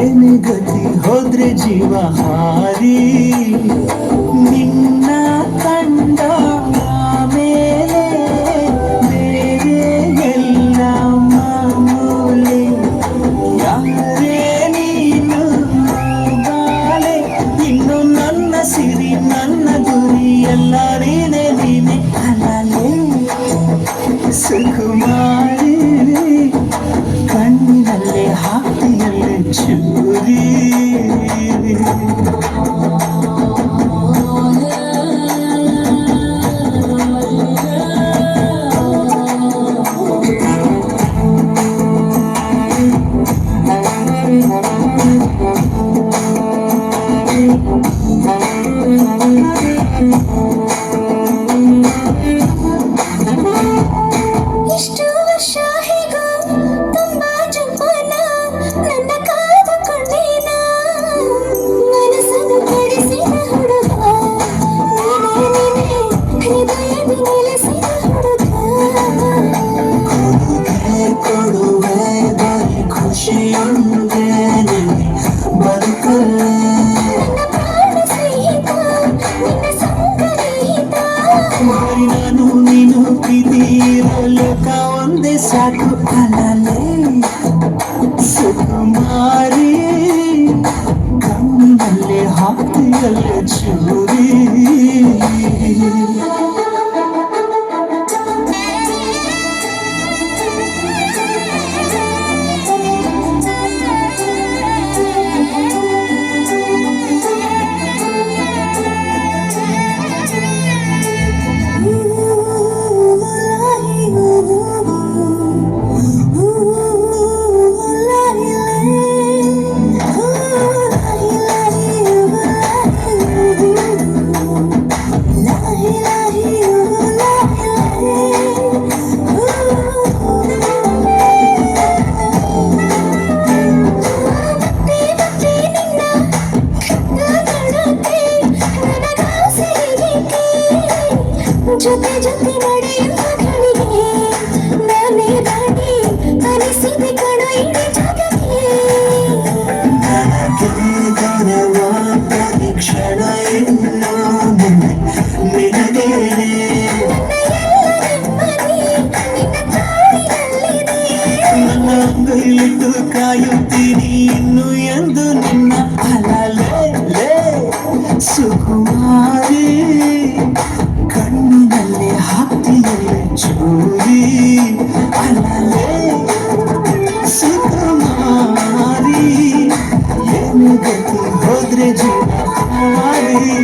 ಏನೇ ಗತಿ ಹೋದ್ರೆ ಜೀವ ಹಾರಿ ನಿನ್ನ ಕಂಡ ಮೇಲೆ ಬೇರೆ ಎಲ್ಲ ಮಾಮೂಲಿ ಯಾರೇ ನೀನು ಬಾಳೆ ಇನ್ನು ನನ್ನ ಸಿರಿ ನನ್ನ ಗುರಿ ಎಲ್ಲ ನೀನೆ ನೀನೆ ಅಲ್ಲೇ ಸುಕುಮಾರಿ ಕಣ್ಣಿನಲ್ಲೇ ಹಾಕಿಯಲ್ಲೇ ಚೂರಿ ಇಷ್ಟು ವರ್ಷ ಹೇಗೋ ತುಂಬಾ ಜಂಬಾನ ನನ್ನ ಕಾದುಕೊಂಡೇನ ಮನಸ್ಸನ್ನು ಕೆಡಿಸಿದ ಹುಡುಗ ನೀನೇ ಹೃದಯದ ನೆಲೆಸಿದ ಹುಡುಗ ಕೊಡುವೆ ಬರೀ ಖುಷಿಯೊಂದೇ ಬದುಕಲ್ಲ ನನ್ನ ಪ್ರಾಣ ಸ್ನೇಹಿತ ನಿನ್ನ ಸಂಗೀತ ಬರೀ ನಾನು ನೀನು ಪ್ರೀತಿರೋ ಲೋಕ ಒಂದೇ ಸಾಕು ಅಲ್ಲೇ ಸುಕುಮಾರಿ ಕಣ್ಣಲ್ಲೇ ಹಾಕಿಯಲ್ಲೇ ಚೂರಿ ಜೊತೆ ಜೊತೆ ನಡೆಯುವ ಗಳಿಗೆ ನಾನೇ ರಾಣಿ ಅನಿಸಿದೆ ಕಣ ಇಡೀ ಜಗಕ್ಕೆ ನನಗೆ ಧನವಾದ ಕ್ಷಣ ಇನ್ನು ನಿನಗೇನೆ ನನ್ನ ಅಂಗೈಲಿಟ್ಟು ಕಾಯುತ್ತೀನಿ ಇನ್ನು ಎಂದು ನಿನ್ನ ಅಲಲೇ ಸುಕುಮಾರಿ ಕಣ್ಣಿನಲ್ಲೇ ಹಾಕ್ತಿಯಲ್ಲೇ ಚೂರಿ ಅಲಲೇ ಸುಕುಮಾರಿ ಏನು ಗತಿ ಹೋದ್ರೆ ಜೀವ ಹಾರಿ